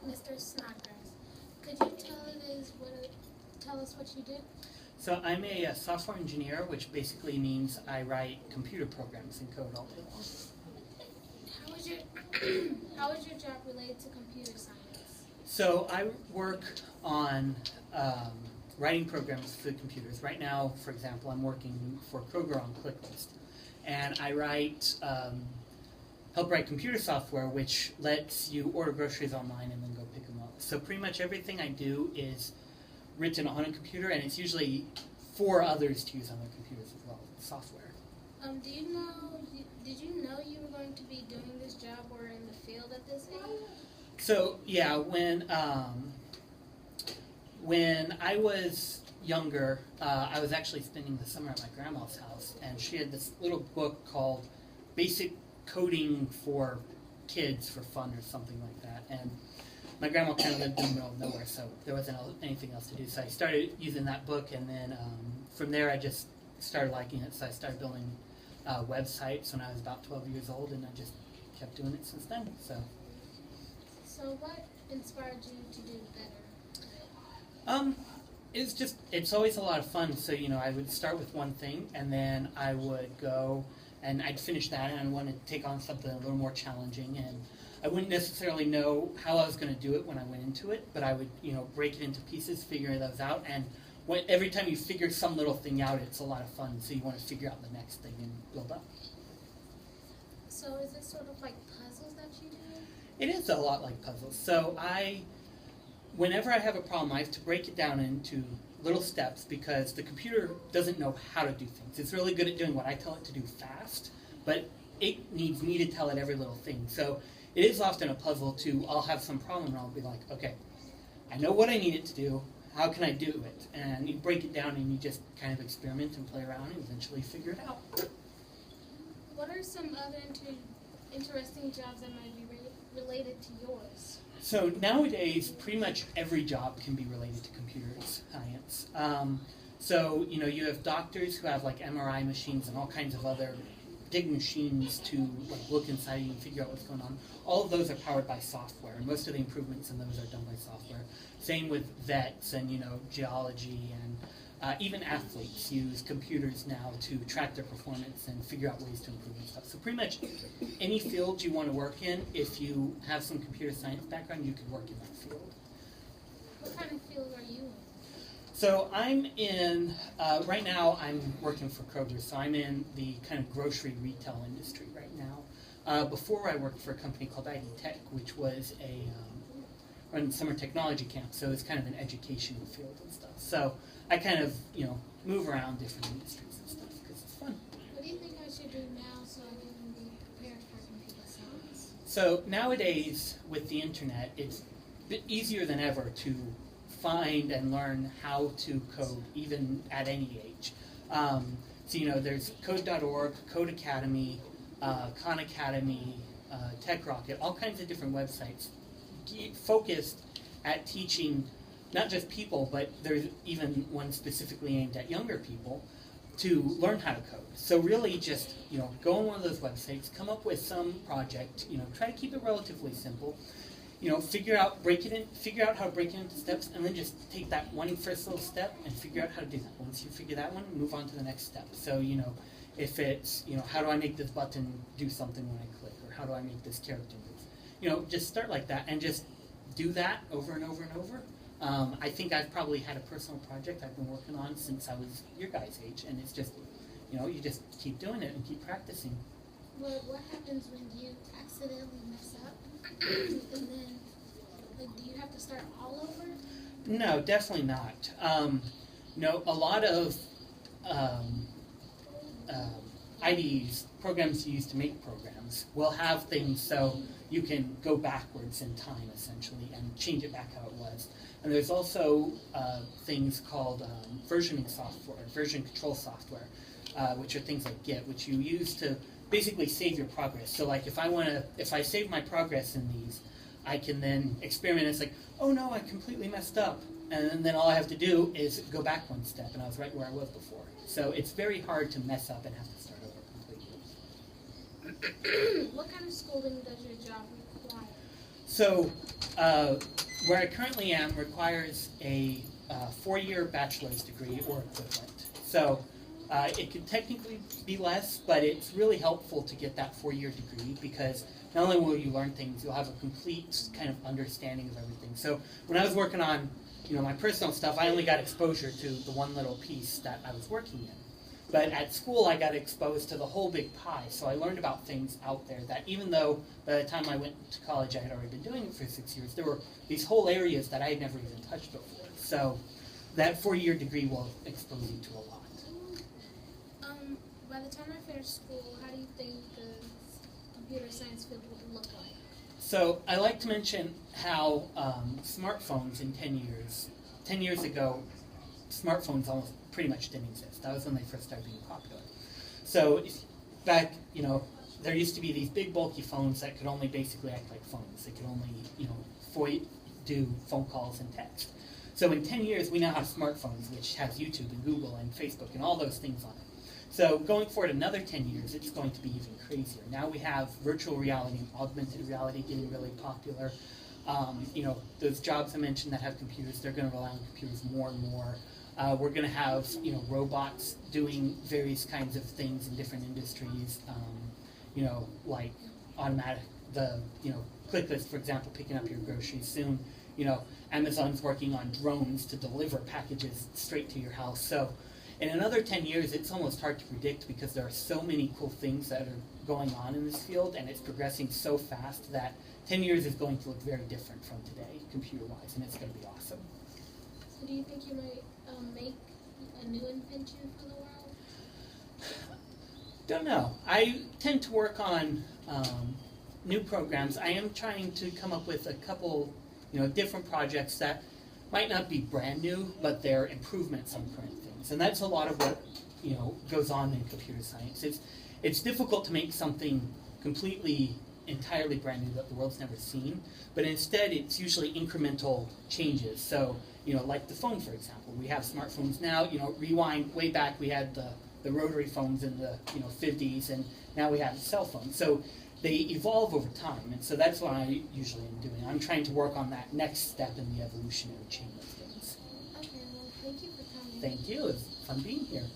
Mr. Snodgrass. Could you tell us what you do? So I'm a software engineer, which basically means I write computer programs and code all day long. How is your job related to computer science? So I work on writing programs for computers. Right now, for example, I'm working for Kroger on ClickList. And I help write computer software which lets you order groceries online and then go pick them up. So pretty much everything I do is written on a computer, and it's usually for others to use on their computers as well, software. Did you know you were going to be doing this job or in the field at this age? So yeah, when I was younger, I was actually spending the summer at my grandma's house, and she had this little book called Basic Coding for Kids for Fun or something like that. And my grandma kind of lived in the middle of nowhere, so there wasn't anything else to do. So I started using that book, and then from there I just started liking it. So I started building websites when I was about 12 years old, and I just kept doing it since then. So what inspired you to do better? It's always a lot of fun. So, I would start with one thing, and then I would go and I'd finish that, and I wanted to take on something a little more challenging, and I wouldn't necessarily know how I was going to do it when I went into it, but I would, break it into pieces, figure those out, and every time you figure some little thing out, it's a lot of fun, so you want to figure out the next thing and build up. So is it sort of like puzzles that you do? It is a lot like puzzles. So whenever I have a problem, I have to break it down into little steps because the computer doesn't know how to do things. It's really good at doing what I tell it to do fast, but it needs me to tell it every little thing. So it is often a puzzle I'll have some problem and I'll be like, okay, I know what I need it to do, how can I do it? And you break it down and you just kind of experiment and play around and eventually figure it out. What are some other interesting jobs that might be related to yours? So nowadays, pretty much every job can be related to computer science. So, you have doctors who have like MRI machines and all kinds of other big machines to look inside you and figure out what's going on. All of those are powered by software, and most of the improvements in those are done by software. Same with vets and, geology, and even athletes use computers now to track their performance and figure out ways to improve and stuff. So pretty much any field you want to work in, if you have some computer science background, you can work in that field. What kind of field are you in? So I'm in, right now I'm working for Kroger, so I'm in the kind of grocery retail industry right now. Before I worked for a company called ID Tech, which was run summer technology camp, so it's kind of an educational field and stuff. So I kind of, move around different industries and stuff because it's fun. What do you think I should do now so I can be prepared for computer science? So nowadays, with the internet, it's a bit easier than ever to find and learn how to code, even at any age. So, there's code.org, Code Academy, Khan Academy, Tech Rocket, all kinds of different websites focused at teaching not just people, but there's even one specifically aimed at younger people to learn how to code. So really just, go on one of those websites, come up with some project, try to keep it relatively simple, figure out how to break it into steps, and then just take that one first little step and figure out how to do that. Once you figure that one, move on to the next step. So, if it's, how do I make this button do something when I click, or how do I make this character move? Just start like that and just do that over and over and over. I think I've probably had a personal project I've been working on since I was your guys' age, and it's just, you just keep doing it and keep practicing. Well, what happens when you accidentally mess up? And then, do you have to start all over? No, definitely not. A lot of IDEs, programs used to make programs, will have things so you can go backwards in time, essentially, and change it back how it was. And there's also things called versioning software, version control software, which are things like Git, which you use to basically save your progress. So like if I save my progress in these, I can then experiment. It's like, oh no, I completely messed up. And then all I have to do is go back one step, and I was right where I was before. So it's very hard to mess up and have to start over completely. What kind of schooling does your job require? So, where I currently am requires a 4-year bachelor's degree or equivalent. So, it could technically be less, but it's really helpful to get that 4-year degree because not only will you learn things, you'll have a complete kind of understanding of everything. So, when I was working on my personal stuff, I only got exposure to the one little piece that I was working in. But at school, I got exposed to the whole big pie, so I learned about things out there that even though by the time I went to college I had already been doing it for 6 years, there were these whole areas that I had never even touched before. So that 4-year degree will expose you to a lot. By the time I finish school, how do you think the computer science field would look like? So I like to mention how smartphones in 10 years ago, smartphones almost pretty much didn't exist. That was when they first started being popular. So back, there used to be these big bulky phones that could only basically act like phones. They could only, do phone calls and text. So in 10 years, we now have smartphones, which has YouTube and Google and Facebook and all those things on it. So going forward another 10 years, it's going to be even crazier. Now we have virtual reality and augmented reality getting really popular. Those jobs I mentioned that have computers, they're going to rely on computers more and more. We're going to have, robots doing various kinds of things in different industries, like automatic, click list, for example, picking up your groceries soon. Amazon's working on drones to deliver packages straight to your house. So in another 10 years, it's almost hard to predict because there are so many cool things that are going on in this field, and it's progressing so fast that 10 years is going to look very different from today, computer-wise, and it's going to be awesome. So do you think you might make a new invention for the world? Don't know. I tend to work on new programs. I am trying to come up with a couple, different projects that might not be brand new, but they're improvements on current things. And that's a lot of what, goes on in computer science. It's difficult to make something completely, entirely brand new that the world's never seen, but instead it's usually incremental changes. So, like the phone, for example. We have smartphones now, rewind way back, we had the rotary phones in the 50s, and now we have cell phones. So they evolve over time, and so that's what I usually am doing. I'm trying to work on that next step in the evolutionary chain of things. Okay, well, thank you for coming. Thank you. It's fun being here.